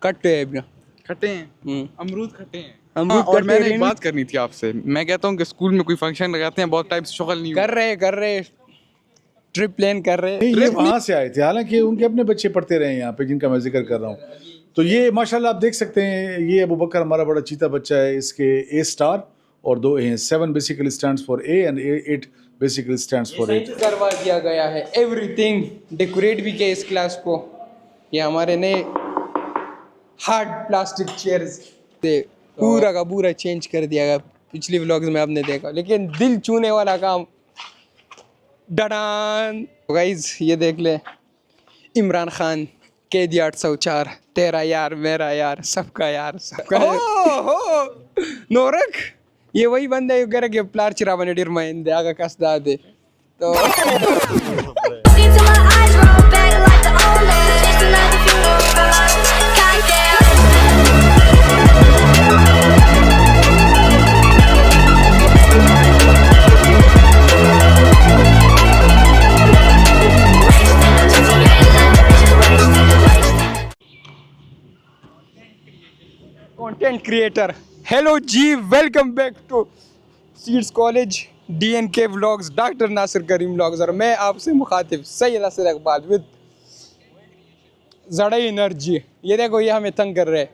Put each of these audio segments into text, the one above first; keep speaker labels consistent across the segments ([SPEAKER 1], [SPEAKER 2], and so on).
[SPEAKER 1] کٹے ہیں
[SPEAKER 2] کھٹے ہیں امرود کھٹے ہیں
[SPEAKER 1] امرود
[SPEAKER 2] اور میں نے
[SPEAKER 1] کٹے
[SPEAKER 2] ایک بات کرنی تھی آپ سے. میں کہتا ہوں کہ اسکول میں کوئی فنکشن لگاتے ہیں بہت ٹائپ سے شغل نہیں
[SPEAKER 1] کر رہے ٹرپ پلان کر رہے.
[SPEAKER 3] یہ وہاں سے آئے تھے، حالانکہ ان کے اپنے بچے پڑھتے رہے ہیں یہاں پہ جن کا میں ذکر کر رہا ہوں. تو یہ ماشاءاللہ آپ دیکھ سکتے ہیں، یہ ابو بکر ہمارا بڑا چیتا بچہ ہے، اس کے اے اسٹار اور 2 اے ہیں. 7 basically stands for a and 8 basically stands for 8.
[SPEAKER 1] کروا دیا گیا ہے ایوری تھنگ، ڈیکوریٹ بھی کیا اس کلاس کو. یہ ہمارے نئے ہارڈ پلاسٹک چیئرز تھے، پورا کا پورا چینج کر دیا گیا. پچھلی ولاگز میں آپ نے دیکھا، لیکن دل چھونے والا کام ڈڈان. گائز یہ دیکھ لیں، عمران خان قیدی 804، تیرا یار میرا یار سب کا یار سب کا نورک. یہ وہی بندہ ہے کہہ رہا کہ پلار چراوانے ڈیر مائن دے آگا کس دا دے. تو content creator, hello ji, welcome back to سیڈس college D N K vlogs, doctor Nasir Karim vlogs, اور میں آپ سے مخاطب سید اسد اقبال ود زڑئی انرجی. یہ دیکھو یہ ہمیں تنگ کر رہے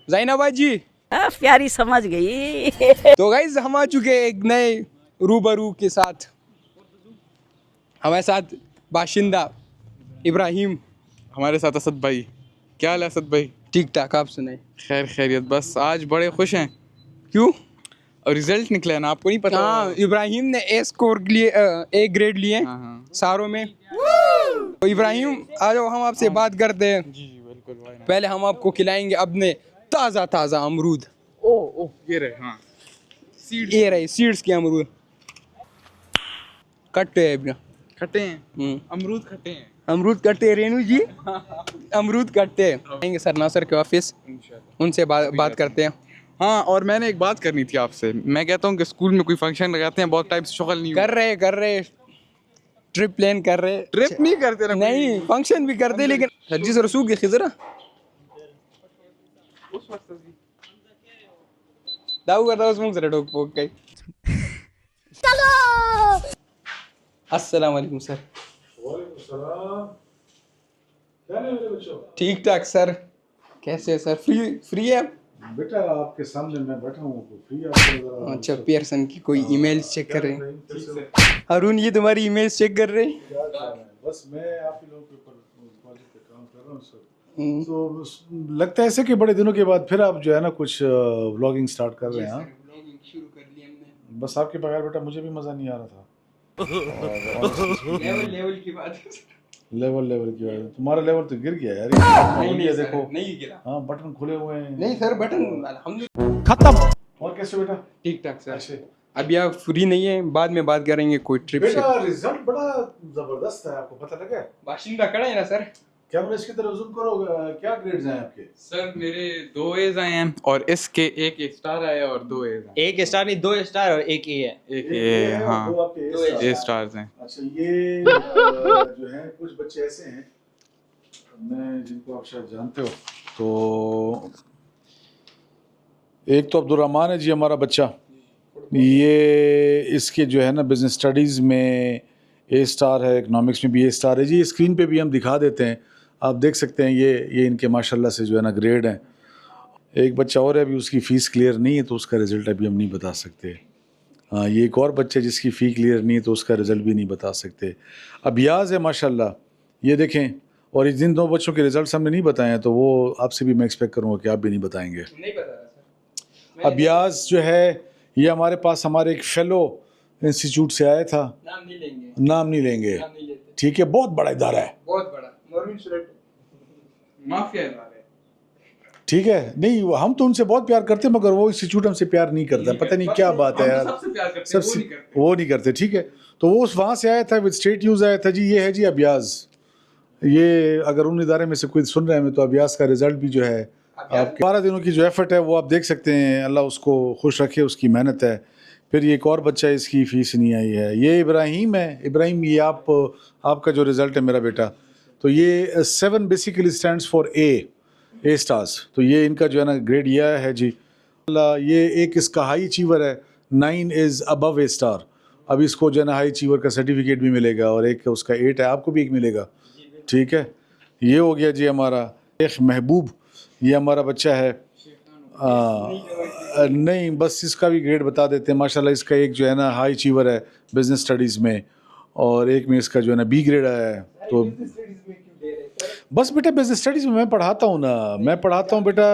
[SPEAKER 1] زینبا جی.
[SPEAKER 4] پیاری سمجھ گئی.
[SPEAKER 1] تو گائز ہم آ چکے ایک نئے روبرو کے ساتھ. ہمارے ساتھ باشندہ ابراہیم،
[SPEAKER 2] ہمارے ساتھ اسد بھائی. کیا حال ہے اسد بھائی؟
[SPEAKER 1] ٹھیک ٹھاک، آپ سنائیں.
[SPEAKER 2] خیر خیریت. بس آج بڑے خوش ہیں
[SPEAKER 1] کیوں؟
[SPEAKER 2] اور ریزلٹ نکلا ہے نا، آپ کو نہیں پتا؟
[SPEAKER 1] ہاں، ابراہیم نے اے اسکور لیے، اے گریڈ لیے ساروں میں. تو ابراہیم آ جاؤ، ہم آپ سے بات کرتے ہیں.
[SPEAKER 2] جی بالکل.
[SPEAKER 1] پہلے ہم آپ کو کھلائیں گے اپنے تازہ تازہ امرود.
[SPEAKER 2] یہ رہے. ہاں
[SPEAKER 1] یہ رہے سیڈس کے امرود، کٹے ہیں
[SPEAKER 2] کھٹے ہیں امرود کھٹے ہیں.
[SPEAKER 1] امرود کٹے. رینو جی امرود کٹے. آئیں گے سر ناصر کے آفس، ان سے بات کرتے ہیں.
[SPEAKER 2] ہاں، اور میں نے ایک بات کرنی تھی آپ سے. میں کہتا ہوں کہ اسکول میں کوئی فنکشن لگاتے ہیں بہت ٹائپ سے شغل نہیں
[SPEAKER 1] کر رہے ٹرپ پلان کر رہے.
[SPEAKER 2] ٹرپ نہیں کرتے نا،
[SPEAKER 1] نہیں فنکشن بھی کرتے، لیکن جی سر رسوخ کی خزرہ داؤ کرتا اس منگ سے ڈوک پوک گئی. السلام علیکم سر.
[SPEAKER 3] وعلیکم السلام. کیا نہیں میرے بچوں؟
[SPEAKER 1] ٹھیک ٹھاک سر. کیسے سر؟ فری ہے
[SPEAKER 3] بیٹا آپ کے سامنے میں بیٹھا ہوں، فری آپ.
[SPEAKER 1] اچھا، پیئرسن کی کوئی ای میل چیک کر رہے ہیں؟ ہارون یہ تمہاری ای میل چیک کر رہے ہیں؟
[SPEAKER 3] بس میں آپ ہی لوگوں کے اوپر پروجیکٹ پہ کام کر رہا ہوں سر. تو لگتا ہے ایسے کہ بڑے دنوں کے بعد پھر آپ جو ہے نا کچھ ولاگنگ سٹارٹ کر رہے ہیں.
[SPEAKER 1] شروع کر لی ہم نے.
[SPEAKER 3] بس آپ کے بغیر بیٹا مجھے بھی مزہ نہیں آ رہا تھا.
[SPEAKER 1] لیول کی بات ہے.
[SPEAKER 3] لیول کی وجہ تمہارا لیول تو گر گیا یار.
[SPEAKER 1] نہیں
[SPEAKER 3] دیکھو
[SPEAKER 1] نہیں گرا.
[SPEAKER 3] ہاں بٹن کھلے ہوئے ہیں.
[SPEAKER 1] نہیں سر، بٹن الحمدللہ
[SPEAKER 3] ختم. اور کیسے بیٹا؟
[SPEAKER 1] ٹھیک ٹھاک سر. ابھی آپ فری نہیں ہیں، بعد میں بات کریں گے کوئی ٹرپ سے.
[SPEAKER 3] بیٹا رزلٹ بڑا زبردست ہے، آپ کو پتہ لگا؟
[SPEAKER 1] باشندہ کڑا ہے نا سر.
[SPEAKER 3] کیمرے اس کی طرف زوم کرو. کیا گریڈز ہیں آپ کے؟
[SPEAKER 2] سر میرے 2 A's آئے ہیں اور اس کے 1 اسٹار آیا اور 2 A's ہیں.
[SPEAKER 5] 1 اسٹار نہیں، 2 اسٹار اور 1 اے ہے.
[SPEAKER 2] 1 A. ہاں
[SPEAKER 3] 2
[SPEAKER 2] A اسٹارز ہیں.
[SPEAKER 3] اچھا، یہ جو ہیں کچھ بچے ایسے ہیں میں جن کو آپ شاید جانتے ہو. تو ایک تو عبدالرحمٰن ہے جی ہمارا بچہ، یہ اس کے جو ہے نا بزنس اسٹڈیز میں اے اسٹار ہے، اکنامکس میں بھی اے اسٹار ہے جی. اسکرین پہ بھی ہم دکھا دیتے ہیں، آپ دیکھ سکتے ہیں. یہ ان کے ماشاءاللہ سے جو ہے نا گریڈ ہیں. ایک بچہ اور ہے، ابھی اس کی فیس کلیئر نہیں ہے تو اس کا رزلٹ ابھی ہم نہیں بتا سکتے. ہاں، یہ ایک اور بچہ جس کی فی کلیئر نہیں ہے تو اس کا رزلٹ بھی نہیں بتا سکتے. ابیاز ہے ماشاءاللہ، یہ دیکھیں. اور جن 2 بچوں کے رزلٹس ہم نے نہیں بتائے ہیں تو وہ آپ سے بھی میں ایکسپیکٹ کروں گا کہ آپ بھی نہیں بتائیں گے.
[SPEAKER 1] نہیں پتا سر.
[SPEAKER 3] ابیاز جو ہے یہ ہمارے پاس ہمارے ایک فیلو انسٹیٹیوٹ سے آیا تھا.
[SPEAKER 1] نام نہیں لیں گے.
[SPEAKER 3] نام نہیں لیں گے، ٹھیک ہے. بہت بڑا ادارہ ہے،
[SPEAKER 1] بہت بڑا مروین سورٹ
[SPEAKER 2] مافیا ادارہ ہے.
[SPEAKER 3] ٹھیک ہے. نہیں ہم تو ان سے بہت پیار کرتے مگر وہ انسٹیٹیوٹ ہم سے پیار نہیں کرتا. پتہ نہیں کیا بات ہے یار.
[SPEAKER 2] سب سے پیار کرتے
[SPEAKER 3] سب سے وہ نہیں کرتے. ٹھیک ہے. تو وہ وہاں سے آیا تھا ود اسٹیٹ نیوز آیا تھا جی. یہ ہے جی ابیاز. یہ اگر ان ادارے میں سے کوئی سن رہے ہیں تو ابیاز کا رزلٹ بھی جو ہے آپ 12 دنوں کی جو ایفرٹ ہے وہ آپ دیکھ سکتے ہیں. اللہ اس کو خوش رکھے، اس کی محنت ہے. پھر یہ ایک اور بچہ ہے، اس کی فیس نہیں آئی ہے. یہ ابراہیم ہے. ابراہیم یہ آپ کا جو رزلٹ ہے میرا بیٹا، تو یہ 7 basically stands for a a stars. تو یہ ان کا جو ہے نا گریڈ یہ ہے جی. یہ ایک اس کا ہائی اچیور ہے, 9 از ابو اے اسٹار. اب اس کو جو ہے نا ہائی اچیور کا سرٹیفکیٹ بھی ملے گا, اور ایک اس کا 8 ہے, آپ کو بھی ایک ملے گا. ٹھیک ہے, یہ ہو گیا جی ہمارا. ایک محبوب, یہ ہمارا بچہ ہے. نہیں بس اس کا بھی گریڈ بتا دیتے ہیں. ماشاءاللہ اس کا ایک جو ہے نا ہائی اچیور ہے بزنس اسٹڈیز میں, اور ایک میں اس کا جو ہے نا بی گریڈ آیا ہے. تو بس بیٹا بزنس اسٹڈیز میں پڑھاتا ہوں نا, میں پڑھاتا ہوں بیٹا.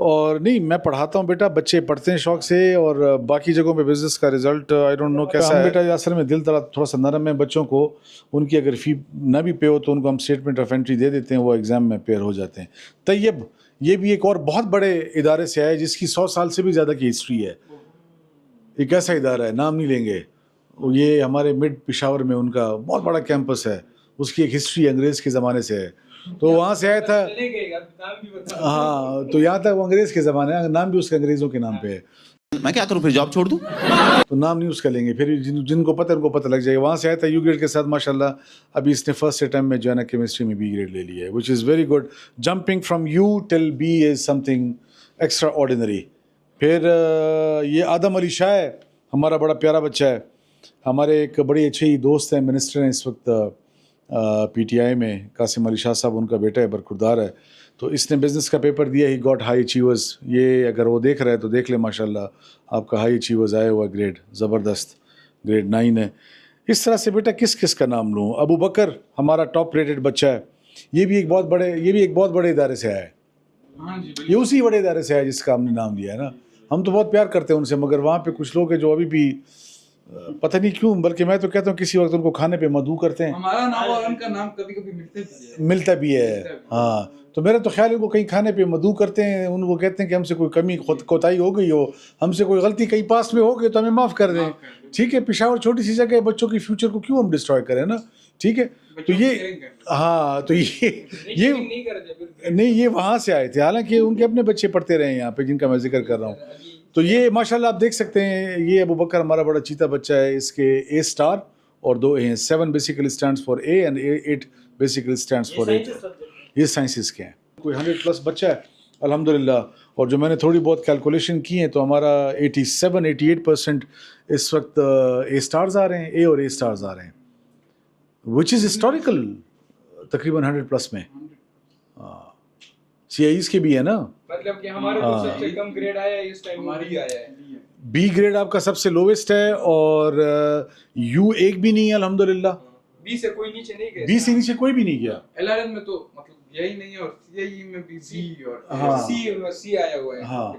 [SPEAKER 3] اور نہیں میں پڑھاتا ہوں بیٹا, بچے پڑھتے ہیں شوق سے, اور باقی جگہوں پہ بزنس کا رزلٹ آئی ڈونٹ نو کیسا ہے. بیٹا اصل میں دل تھوڑا سا نرم ہے بچوں کو, ان کی اگر فی نہ بھی پے ہو تو ان کو ہم اسٹیٹمنٹ آف انٹری دے دیتے ہیں, وہ ایگزام میں پیئر ہو جاتے ہیں. طیب یہ بھی ایک اور بہت بڑے ادارے سے آئے جس کی 100 سال سے بھی زیادہ کی ہسٹری ہے. ایک ایسا ادارہ ہے, نام نہیں لیں گے, یہ ہمارے مڈ پشاور میں ان کا بہت بڑا کیمپس ہے. اس کی ایک ہسٹری انگریز کے زمانے سے ہے. تو وہاں سے آیا تھا, ہاں تو یہاں تک وہ انگریز کے زمانے, نام بھی اس کے انگریزوں کے نام پہ ہے.
[SPEAKER 6] میں کیا کروں پھر, جاب چھوڑ دوں؟
[SPEAKER 3] تو نام نہیں اس کا لیں گے, پھر جن کو پتہ ہے ان کو پتہ لگ جائے گا. وہاں سے آیا تھا یو گریڈ کے ساتھ ماشاءاللہ. ابھی اس نے فرسٹ اٹیمپٹ میں جو ہے نا کیمسٹری میں بی گریڈ لے لی ہے, which is very good. Jumping from you till be is something extraordinary. پھر یہ آدم علی شاہ ہے, ہمارا بڑا پیارا بچہ ہے. ہمارے ایک بڑے اچھے ہی دوست ہیں, منسٹر ہیں اس وقت پی ٹی آئی میں, قاسم علی شاہ صاحب ان کا بیٹا ہے, برخوردار ہے. تو اس نے بزنس کا پیپر دیا, ہی گاٹ ہائی اچیورز. یہ اگر وہ دیکھ رہا ہے تو دیکھ لیں ماشاءاللہ, آپ کا ہائی اچیورز آیا ہوا گریڈ زبردست, گریڈ 9 ہے. اس طرح سے بیٹا کس کس کا نام لوں. ابو بکر ہمارا ٹاپ ریٹڈ بچہ ہے, یہ بھی ایک بہت بڑے ادارے سے آیا ہے. یہ اسی بڑے ادارے سے آیا جس کا ہم نے نام لیا ہے نا. ہم تو بہت پیار کرتے ہیں ان سے, مگر وہاں پہ کچھ لوگ ہیں جو ابھی بھی پتہ نہیں کیوں, بلکہ میں تو کہتا ہوں کسی وقت ان کو کھانے پہ مدعو کرتے ہیں.
[SPEAKER 2] ہمارا نام اور ان کا نام کبھی کبھی
[SPEAKER 3] ملتا بھی ہے. ہاں تو میرا تو خیال ہے کو کہیں کھانے پہ مدعو کرتے ہیں, ان کو کہتے ہیں کہ ہم سے کوئی کمی کوتاہی ہو گئی ہو, ہم سے کوئی غلطی کہیں پاس میں ہو گئی تو ہمیں معاف کر دیں. ٹھیک ہے, پشاور چھوٹی سی جگہ ہے, بچوں کی فیوچر کو کیوں ہم ڈسٹروائے کریں نا. ٹھیک ہے, تو یہ ہاں تو یہ نہیں, یہ وہاں سے آئے تھے, حالانکہ ان کے اپنے بچے پڑھتے رہے ہیں یہاں پہ جن کا میں ذکر کر رہا ہوں. تو یہ ماشاءاللہ آپ دیکھ سکتے ہیں, یہ ابو بکر ہمارا بڑا چیتا بچہ ہے. اس کے اے اسٹار اور 2 اے ہیں. 7 basically stands for a and 8 basically stands for 8. یہ سائنسز کے ہیں. کوئی 100+ بچہ ہے الحمدللہ. اور جو میں نے تھوڑی بہت کیلکولیشن کی ہیں تو ہمارا 87-88% اس وقت اے اسٹارز آ رہے ہیں, اے اور اے اسٹارز آ رہے ہیں, وچ از ہسٹوریکل. تقریباً 100+ میں سی آئیز کے بھی ہے نا.
[SPEAKER 1] مطلب کہ ہمارے تو سب سے کم گریڈ آیا ہے اس ٹائم, بی آیا ہے.
[SPEAKER 3] بی گریڈ آپ کا سب سے لوویسٹ ہے, اور یو ایک بھی نہیں ہے الحمدللہ.
[SPEAKER 1] بی سے کوئی نیچے نہیں گیا,
[SPEAKER 3] بی سے نیچے کوئی بھی نہیں گیا.
[SPEAKER 2] ایل آر ایل میں تو مطلب یہی نہیں ہے, اور سی آئی میں بھی بی اور
[SPEAKER 1] سی آیا ہوا ہے.
[SPEAKER 3] ہاں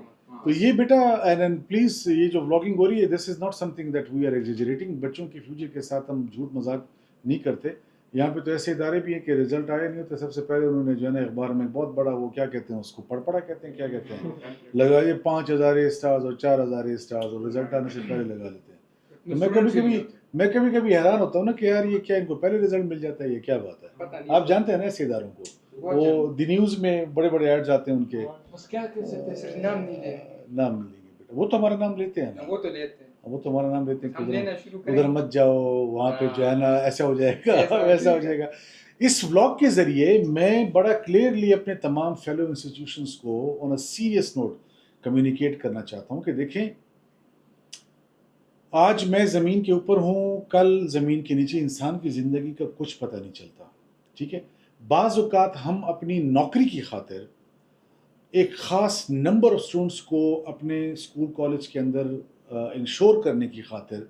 [SPEAKER 3] تو یہ بیٹا اینڈ پلیز, یہ جو ولاگنگ ہو رہی ہے this is not something that we are exaggerating. بچوں کے فیوچر کے ساتھ ہم جھوٹ مذاق نہیں کرتے. یہاں پہ تو ایسے ادارے بھی ہیں کہ رزلٹ آیا نہیں ہوتا, سب سے پہلے انہوں نے جو ہے نا اخبار میں بہت بڑا وہ کیا کہتے ہیں اس کو, پڑپڑا کہتے ہیں, کیا کہتے ہیں, لگائیے 5000 اسٹارز اور 4000 اسٹارز, اور رزلٹ آنے سے پہلے لگا لیتے ہیں. تو میں کبھی کبھی حیران ہوتا ہوں نا کہ یار یہ کیا ان کو پہلے رزلٹ مل جاتا ہے, یہ کیا بات ہے. آپ جانتے ہیں نا ایسے اداروں کو, وہ دی نیوز میں بڑے بڑے ایڈز آتے ہیں ان کے, نام نہیں لیں گے بیٹا, وہ تو ہمارا نام لیتے ہیں نا, وہ تو ہمارا نام لیتے ہیں, ادھر مت جاؤ, وہاں پہ جو ہے نا ایسا ہو جائے گا ویسا ہو جائے گا. اس ولاگ کے ذریعے میں بڑا کلیئرلی اپنے تمام فیلو انسٹیٹیوشنز کو آن اے سیریس نوٹ کمیونیکیٹ کرنا چاہتا ہوں کہ دیکھیں, آج میں زمین کے اوپر ہوں, کل زمین کے نیچے انسان کی زندگی کا کچھ پتہ نہیں چلتا. ٹھیک ہے, بعض اوقات ہم اپنی نوکری کی خاطر ایک خاص نمبر آف اسٹوڈنٹس کو اپنے اسکول کالج کے اندر انشور کرنے کی خاطر,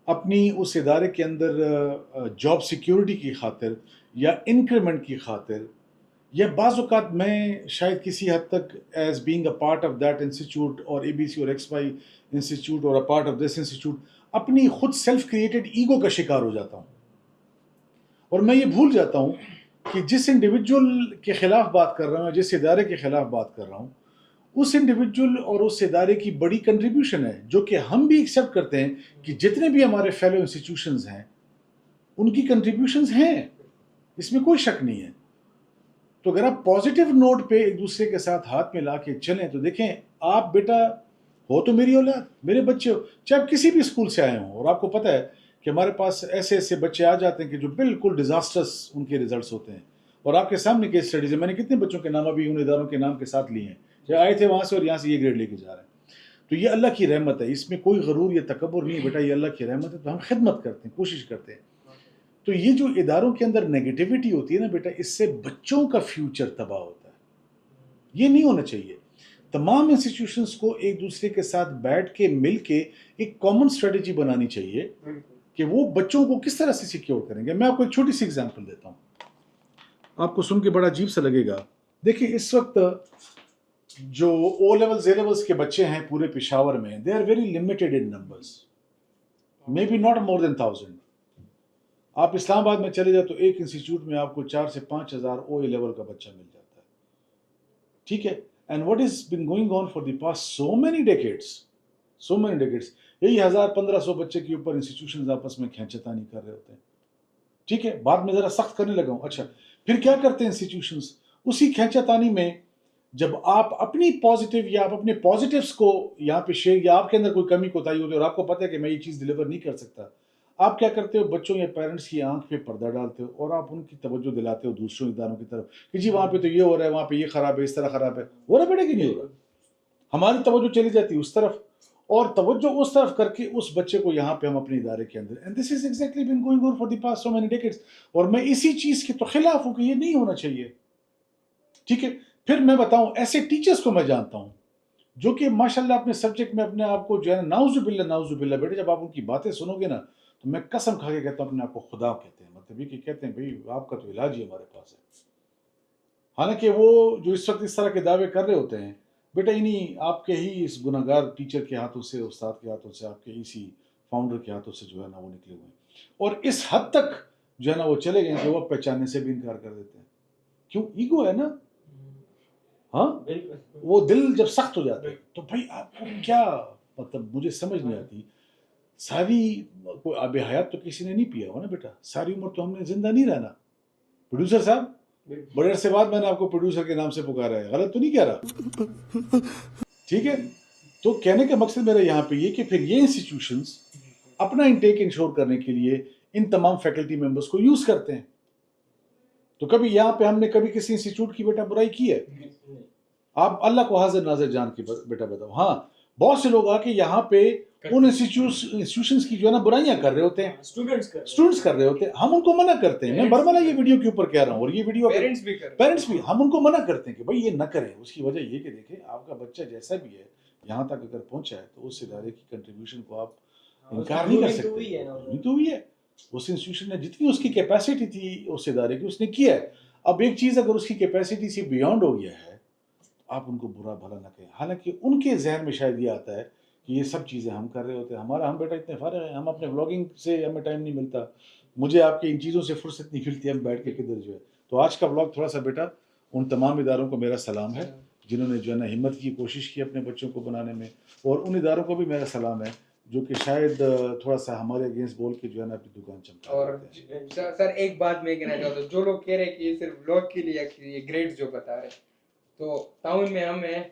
[SPEAKER 3] اپنی اس ادارے کے اندر جاب سیکیورٹی کی خاطر, یا انکریمنٹ کی خاطر, یا بعض اوقات میں شاید کسی حد تک as being a part of that institute اور اے بی سی اور ایکس وائی انسٹیٹیوٹ اور a part of this institute, اپنی خود سیلف کریٹڈ ایگو کا شکار ہو جاتا ہوں. اور میں یہ بھول جاتا ہوں کہ جس انڈیویجول کے خلاف بات کر رہا ہوں, جس ادارے کے خلاف بات کر رہا ہوں, اس انڈیویجول اور اس ادارے کی بڑی کنٹریبیوشن ہے, جو کہ ہم بھی ایکسیپٹ کرتے ہیں کہ جتنے بھی ہمارے فیلو انسٹیٹیوشنز ہیں ان کی کنٹریبیوشنز ہیں, اس میں کوئی شک نہیں ہے. تو اگر آپ پازیٹیو نوٹ پہ ایک دوسرے کے ساتھ ہاتھ میں لا کے چلیں تو دیکھیں, آپ بیٹا ہو تو میری اولاد, میرے بچے ہو, چاہے آپ کسی بھی اسکول سے آئے ہوں, اور آپ کو پتہ ہے کہ ہمارے پاس ایسے ایسے بچے آ جاتے ہیں کہ جو بالکل ڈیزاسٹرس ان کے ریزلٹس ہوتے ہیں, اور آپ کے سامنے کیس اسٹڈیز ہے. میں نے کتنے بچوں کے نام ابھی ان اداروں کے نام کے ساتھ لیے ہیں جو آئے تھے وہاں سے اور یہاں سے یہ گریڈ لے کے جا رہے ہیں. تو یہ اللہ کی رحمت ہے, اس میں کوئی غرور یا تکبر نہیں ہے بیٹا, یہ اللہ کی رحمت ہے. تو ہم خدمت کرتے ہیں, کوشش کرتے ہیں. تو یہ جو اداروں کے اندر نیگیٹیوٹی ہوتی ہے نا بیٹا, اس سے بچوں کا فیوچر تباہ ہوتا ہے. یہ نہیں ہونا چاہیے. تمام انسٹیٹیوشنز کو ایک دوسرے کے ساتھ بیٹھ کے مل کے ایک کامن اسٹریٹجی بنانی چاہیے کہ وہ بچوں کو کس طرح سے سیکیور کریں گے. میں آپ کو ایک چھوٹی سی ایگزامپل دیتا ہوں, آپ کو سن کے بڑا عجیب سا لگے گا. دیکھیں اس وقت جو او لیولز اے لیولز کے بچے ہیں پورے پشاور میں, they are very limited in numbers, maybe not more than 1000. آپ اسلام آباد میں چلے جائیں تو ایک انسٹیٹیوٹ میں آپ کو 4 سے 5 ہزار او اے لیول کا بچہ مل جاتا ہے. ٹھیک ہے, and what is been going on for the past so many decades, یہی 1500 بچے کے اوپر انسٹیٹیوشنز آپس میں کھینچتانی کر رہے ہوتے ہیں. ٹھیک ہے, بات میں ذرا سخت کرنے لگا ہوں. اچھا پھر کیا کرتے ہیں انسٹیٹیوشنز, اسی کھینچتانی میں جب آپ اپنی پازیٹیو یا آپ اپنے پازیٹیوز کو یہاں پہ شیئر, یا آپ کے اندر کوئی کمی کوتاہی ہوتی ہے اور آپ کو پتہ ہے کہ میں یہ چیز ڈلیور نہیں کر سکتا, آپ کیا کرتے ہو, بچوں یا پیرنٹس کی آنکھ پہ پردہ ڈالتے ہو اور آپ ان کی توجہ دلاتے ہو دوسروں اداروں کی طرف کہ جی وہاں پہ تو یہ ہو رہا ہے, وہاں پہ یہ خراب ہے, اس طرح خراب ہے. ہو رہا بیٹا کہ نہیں ہو رہا؟ ہماری توجہ چلی جاتی ہے اس طرف, اور توجہ اس طرف کر کے اس بچے کو یہاں پہ ہم اپنے ادارے کے اندر, and this is exactly been going on for the past so many decades. اور میں اسی چیز کے تو خلاف ہوں کہ یہ نہیں ہونا چاہیے. ٹھیک ہے, پھر میں بتاؤں ایسے ٹیچرز کو میں جانتا ہوں جو کہ ماشاءاللہ اپنے سبجیکٹ میں اپنے آپ کو جو ہے نا, نعوذ باللہ بیٹے, جب آپ ان کی باتیں سنو گے نا تو میں قسم کھا کے کہتا ہوں اپنے آپ کو خدا کہتے ہیں, مطلب یہ کہ کہتے ہیں بھئی آپ کا تو علاج ہی ہمارے پاس ہے. حالانکہ وہ جو اس وقت اس طرح کے دعوے کر رہے ہوتے ہیں بیٹا, انہیں آپ کے ہی اس گناہ گار ٹیچر کے ہاتھوں سے, استاد کے ہاتھوں سے, آپ کے اسی فاؤنڈر کے ہاتھوں سے جو ہے نا وہ نکلے ہوئے ہیں. اور اس حد تک جو ہے نا وہ چلے گئے کہ وہ پہچاننے سے بھی انکار کر دیتے ہیں. کیوں؟ ایگو ہے نا. ہاں, وہ دل جب سخت ہو جاتا ہے تو بھائی آپ کو کیا مطلب, مجھے سمجھ نہیں آتی. ساری کوئی آب حیات تو کسی نے نہیں پیا ہو نا بیٹا, ساری عمر تو ہم نے زندہ نہیں رہنا. پروڈیوسر صاحب, بڑے عرصے بعد میں نے آپ کو پروڈیوسر کے نام سے پکارا ہے, غلط تو نہیں کہہ رہا؟ ٹھیک ہے, تو کہنے کا مقصد میرا یہاں پہ یہ کہ پھر یہ انسٹیٹیوشنز اپنا انٹیک انشور کرنے کے لیے ان تمام فیکلٹی ممبرس کو یوز کرتے ہیں. تو کبھی یہاں پہ ہم نے کبھی کسی انسٹیٹیوٹ کی بیٹا برائی کی ہے؟ آپ اللہ کو حاضر ناظر جان کے بیٹا بتاؤ. ہاں, بہت سے لوگ آ کے یہاں پہ ان انسٹیٹیوشنز کی جو ہے نا برائیاں کر رہے ہوتے ہیں, اسٹوڈنٹس کر رہے ہوتے ہیں. ہم ان کو منع کرتے ہیں, میں برملا یہ ویڈیو کے اوپر کہہ رہا ہوں, اور یہ ویڈیو پیرنٹس بھی, ہم ان کو منع کرتے ہیں کہ بھائی یہ نہ کریں. اس کی وجہ یہ کہ دیکھیں آپ کا بچہ جیسا بھی ہے یہاں تک اگر پہنچا ہے تو اس ادارے کی کنٹریبیوشن کو آپ انکار نہیں کر سکتے. تو ہوئی ہے, اس انسٹیٹیوشن نے جتنی اس کی کیپیسٹی تھی اس ادارے کی اس نے کیا ہے. اب ایک چیز اگر اس کی کیپیسٹی سے بیونڈ ہو گیا ہے آپ ان کو برا بھلا نہ کہیں. حالانکہ ان کے ذہن میں شاید یہ آتا ہے کہ یہ سب چیزیں ہم کر رہے ہوتے ہیں, ہم بیٹا اتنے فارغ ہیں, ہم اپنے بلاگنگ سے ہمیں ٹائم نہیں ملتا, مجھے آپ کی ان چیزوں سے فرصت نہیں ملتی, ہم بیٹھ کے کدھر جو ہے. تو آج کا بلاگ تھوڑا سا بیٹا ان تمام اداروں کو میرا سلام ہے جنہوں نے جو ہے نا ہمت کی کوشش کی اپنے بچوں کو بنانے میں, اور ان اداروں کو بھی میرا سلام ہے جو کہ شاید تھوڑا سا ہمارے اگینسٹ بول کے جو ہے نا اپنی دکان چمکا.
[SPEAKER 1] اور سر ایک بات میں کہنا چاہتا ہوں, جو لوگ کہہ رہے ہیں کہ یہ صرف بلاگ کے لیے یہ گریڈ جو بتا رہے, تو ٹاؤن میں ہم ہیں,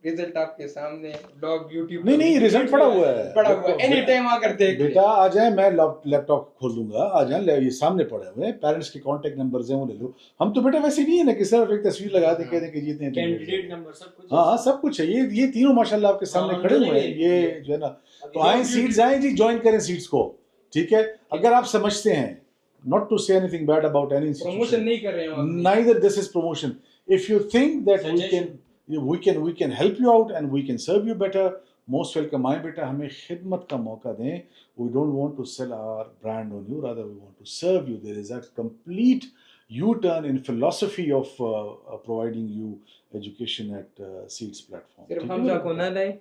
[SPEAKER 1] رزلٹ آپ کے سامنے, بلاگ یوٹیوب
[SPEAKER 3] نہیں رزلٹ پڑا ہوا ہے,
[SPEAKER 1] اینی ٹائم آ کر دیکھ
[SPEAKER 3] بیٹا آ جائیں, میں لیپ ٹاپ کھول دوں گا, آ جائیں, یہ سامنے پڑے ہوئے ہیں, پیرنٹس کے کانٹیکٹ نمبرز ہیں وہ لے لو. ہم تو بیٹا ویسے نہیں ہے نا کہ صرف ایک تصویر لگا دیں کہہ دیں کہ جیتنے
[SPEAKER 5] کینڈیڈیٹ نمبر سب کچھ.
[SPEAKER 3] ہاں سب کچھ ہے, یہ تینوں ماشاءاللہ آپ کے سامنے کھڑے ہوئے ہیں, یہ جو ہے نا. تو آئیں سیٹس آئیں جی, جوائن کریں سیٹس کو. ٹھیک ہے, اگر آپ سمجھتے ہیں, not to say anything bad about any institution,
[SPEAKER 1] promotion نہیں کر رہے ہیں,
[SPEAKER 3] neither this is promotion. If you think that we can help you out and we can serve you better, most welcome. آئیں بیٹا, ہمیں خدمت کا موقع دیں. We don't want to sell our brand on you, rather we want to serve you. There is a complete U-turn in philosophy of providing you education at Seeds platform.
[SPEAKER 1] صرف حمزہ کو نہ لائیں.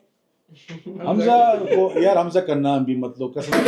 [SPEAKER 3] حمزہ کو یار, حمزہ کا نام بھی مت لو, قسم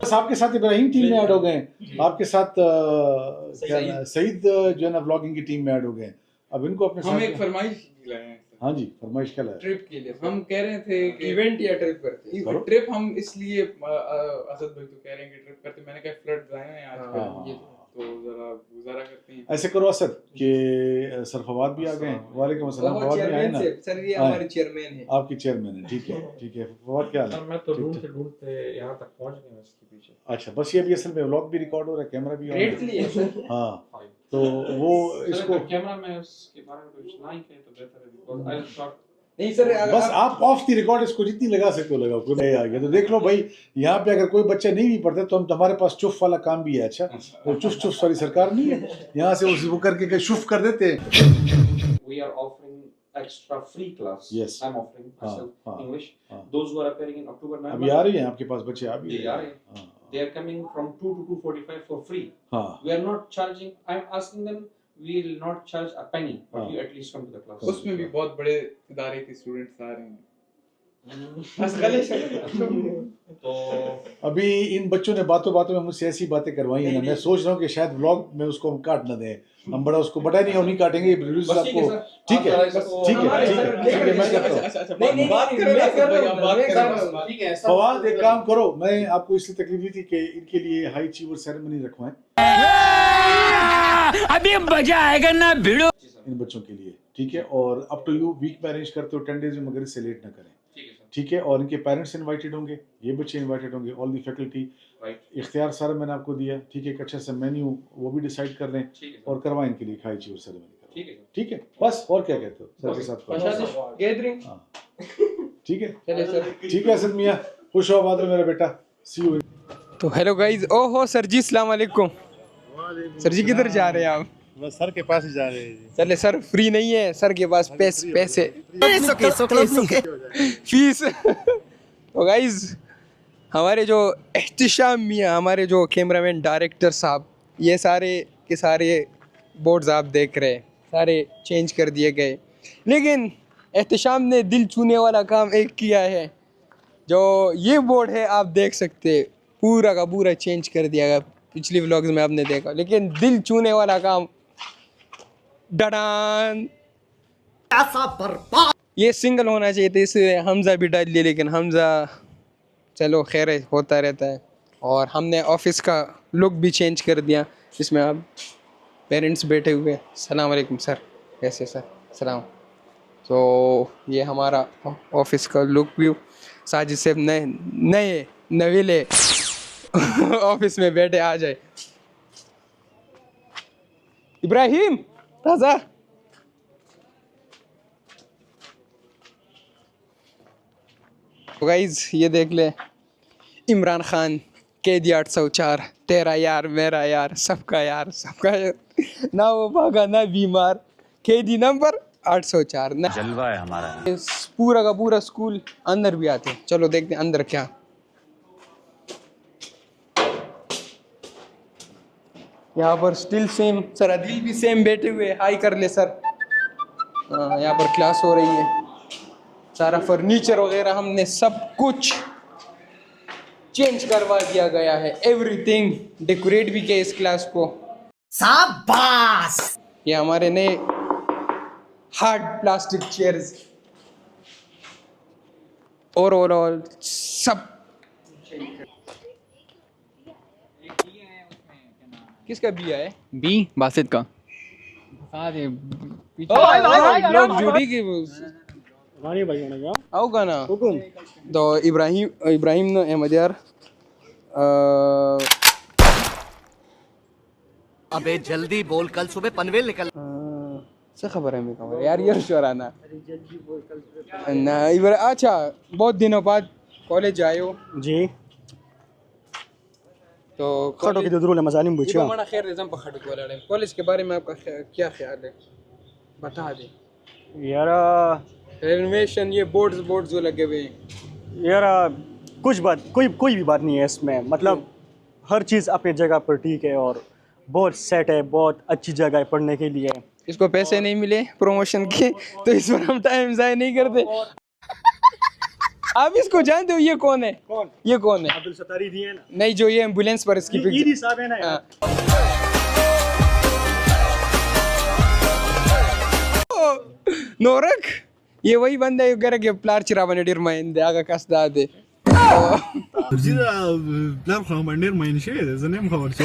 [SPEAKER 3] بس آپ کے ساتھ ابراہیم ٹیم میں ایڈ ہو گئے, آپ کے ساتھ سعید جو ہے نا بلاگنگ کی ٹیم میں ایڈ ہو گئے. اب ان کو اپنے
[SPEAKER 2] ہم
[SPEAKER 3] ساتھ
[SPEAKER 2] ایک فرمائش لائے ہیں.
[SPEAKER 3] ہاں جی, فرمائش کیا لائے؟
[SPEAKER 1] ٹرپ کے لیے
[SPEAKER 2] ہم کہہ رہے تھے کہ
[SPEAKER 1] ایونٹ یا ٹرپ کرتے ہیں.
[SPEAKER 2] ٹرپ ہم اس لیے, اسد بھائی تو کہہ رہے ہیں کہ ٹرپ کرتے, میں نے کہا فلڈ آئے ہیں آج کل, تو ذرا گزارا کرتے ہیں.
[SPEAKER 3] ایسے کرو اسد کہ سر فواد بھی آ گئے ہیں. وعلیکم السلام. فواد بھی آئے نا,
[SPEAKER 1] سر یہ ہمارے چیئرمین ہیں.
[SPEAKER 3] آپ کی چیئرمین ہے. ٹھیک ہے ٹھیک ہے. فواد کیا حال ہے؟
[SPEAKER 7] میں تو ڈھونڈتے ڈھونڈتے یہاں تک پہنچ گیا اس کے پیچھے.
[SPEAKER 3] اچھا بس یہ ابھی اصل میں ولاگ بھی ریکارڈ ہو رہا ہے, کیمرہ بھی آن ہے. ہاں تو وہ اس کو
[SPEAKER 7] کیمرہ میں اس کے بارے میں کچھ نہیں کہے تو بہتر ہے, بیکاز آئی شاٹ.
[SPEAKER 1] نہیں سر,
[SPEAKER 3] بس آپ آف دی ریکارڈ اس کو جتنی لگا سکتے ہو لگاؤ. کوئی نہیں آ گیا تو دیکھ لو بھائی, یہاں پہ اگر کوئی بچہ نہیں بھی پڑھتا تو ہمارے پاس چف والا کام بھی ہے. اچھا وہ چف سوری سرکار نہیں ہے, یہاں سے وہ کر کے شف کر دیتے ہیں.
[SPEAKER 7] We are offering extra free class.
[SPEAKER 3] Yes.
[SPEAKER 7] I'm offering myself English.
[SPEAKER 3] ہاں.
[SPEAKER 7] Those who are appearing in October, November.
[SPEAKER 3] ابھی آ رہی ہیں آپ کے پاس بچے, آپ بھی
[SPEAKER 7] They are. They are coming from 2 to 2:45 for free.
[SPEAKER 3] ہاں.
[SPEAKER 7] We are not charging. I'm asking them. We will not charge a penny, but you at least come to the class.
[SPEAKER 2] اس میں بھی بہت بڑے ادارے کے اسٹوڈنٹس آ رہے ہیں.
[SPEAKER 7] تو
[SPEAKER 3] ابھی ان بچوں نے باتوں باتوں میں مجھ سے ایسی باتیں کروائی ہیں, میں سوچ رہا ہوں کہ شاید ولاگ میں اس کو ہم کاٹ نہ دیں. ہم بڑا اس کو بٹا نہیں, ہم نہیں کاٹیں گے. پروڈیوسر آپ کو ٹھیک ہے ٹھیک ہے میں کرتا ہوں. فواد ایک کام کرو, میں آپ کو اس لیے تکلیف دی تھی کہ ان کے لیے ہائی چیور سیریمنی رکھوائیں
[SPEAKER 4] ابھی مزہ آئے گا نا بھیڑو
[SPEAKER 3] ان بچوں کے لیے. ٹھیک ہے, اور اپ ٹو یو ویک میں ارینج کرتے ہو 10 days میں, مگر اس سے لیٹ نہ کریں. ٹھیک ہے, اور ان کے پیرنٹس انوائٹیڈ ہوں گے, یہ بچے انوائٹیڈ ہوں گے, آل دی فیکلٹی. اختیار سارا میں نے آپ کو دیا. ٹھیک ہے, ایک اچھا سا مینیو وہ بھی ڈیسائیڈ کر لیں اور کروائیں ان کے لیے ہائی چیور سیریمنی. ٹھیک ہے بس, اور کیا کہتے ہو سر کے ساتھ؟
[SPEAKER 1] گیدرنگ.
[SPEAKER 3] ٹھیک ہے
[SPEAKER 1] چلے سر.
[SPEAKER 3] ٹھیک ہے اسد میاں, خوش ہو آباد رہو میرا بیٹا. سی یو.
[SPEAKER 1] تو ہیلو گائز. او ہو سر جی, السلام علیکم. سر جی کدھر جا رہے ہیں آپ؟
[SPEAKER 6] بس سر کے پاس ہی جا رہے ہیں.
[SPEAKER 1] چلے سر, فری نہیں ہے سر کے پاس پیسے فیس. تو گائز ہمارے جو احتشام میاں, ہمارے جو کیمرہ مین ڈائریکٹر صاحب, یہ سارے کے سارے بورڈز آپ دیکھ رہے ہیں, سارے چینج کر دیے گئے. لیکن احتشام نے دل چھونے والا کام ایک کیا ہے. جو یہ بورڈ ہے آپ دیکھ سکتے, پورا کا پورا چینج کر دیا گیا. پچھلی ولاگز میں آپ نے دیکھا, لیکن دل چھونے والا کام ڈڈان, یہ سنگل ہونا چاہیے تھا. اس سے حمزہ بھی ڈال لیا, لیکن حمزہ چلو خیر ہوتا رہتا ہے. اور ہم نے آفس کا لک بھی چینج کر دیا, جس میں آپ پیرنٹس بیٹھے ہوئے. السلام علیکم سر, کیسے سر؟ السلام. تو یہ ہمارا آفس کا لک ویو. ساجد صاحب نئے نویلے آفس میں بیٹھے, آ جائے. ابراہیم تازہ. گائز یہ دیکھ لے, عمران خان, قیدی 804, تیرا یار میرا یار, سب کا یار سب کا یار, نہ وہ بھاگا نہ بیمار, قیدی نمبر 804.
[SPEAKER 8] جلوہ ہے ہمارا.
[SPEAKER 1] پورا کا پورا اسکول اندر بھی آتے. چلو دیکھتے ہیں اندر کیا. یہاں پر اسٹل سیم سر, عدیل بھی سیم بیٹھے ہوئے. ہائی کر لے سر. یہاں پر کلاس ہو رہی ہے. سارا فرنیچر وغیرہ ہم نے سب کچھ چینج کروا دیا گیا ہے. ایوری تھنگ ڈیکوریٹ بھی کیا اس کلاس کو. شاباش. یہ ہمارے نئے ہارڈ پلاسٹک چیئرز اور اوور آل سب. کس کا بی ہے؟
[SPEAKER 2] بی باسط کا.
[SPEAKER 1] آؤ گا نا. تو ابراہیم نے احمد یار
[SPEAKER 8] ابے جلدی بول, کل صبح پنویل نکل.
[SPEAKER 1] سے خبر ہے میرے یار, یہ شورانا نا. اچھا بہت دنوں بعد کالج آئے ہو
[SPEAKER 9] جی.
[SPEAKER 1] تو
[SPEAKER 9] خٹو کی درول مظالم بچا
[SPEAKER 1] بڑا خیر نظام پر خٹو کو لڑے. کالج کے بارے میں آپ کا کیا خیال ہے, بتا دیں
[SPEAKER 9] یار.
[SPEAKER 1] رینویشن, یہ بورڈز جو لگے ہوئے ہیں
[SPEAKER 9] یار, کچھ بات کوئی بھی بات نہیں ہے اس میں. مطلب ہر چیز اپنی جگہ پر ٹھیک ہے, اور بہت سیٹ ہے, بہت اچھی جگہ ہے پڑھنے کے لیے.
[SPEAKER 1] اس کو پیسے نہیں ملے پروموشن کے, تو اس پر ہم ٹائم ضائع نہیں کرتے. آپ اس کو جانتے ہو یہ کون ہے؟ یہ کون ہے؟
[SPEAKER 9] عبدالستاری دی ہے نا.
[SPEAKER 1] نہیں, جو یہ ایمبولینس پر اس کی
[SPEAKER 9] ایدی صاحب ہے نا.
[SPEAKER 1] نورک, یہ وہی بندہ ہے کہ کہ پلار چرا بنے ڈیر مائن دے آگا کس دا دے.
[SPEAKER 6] جیدا پلان خو باندې ماین شي زنه خبر شو.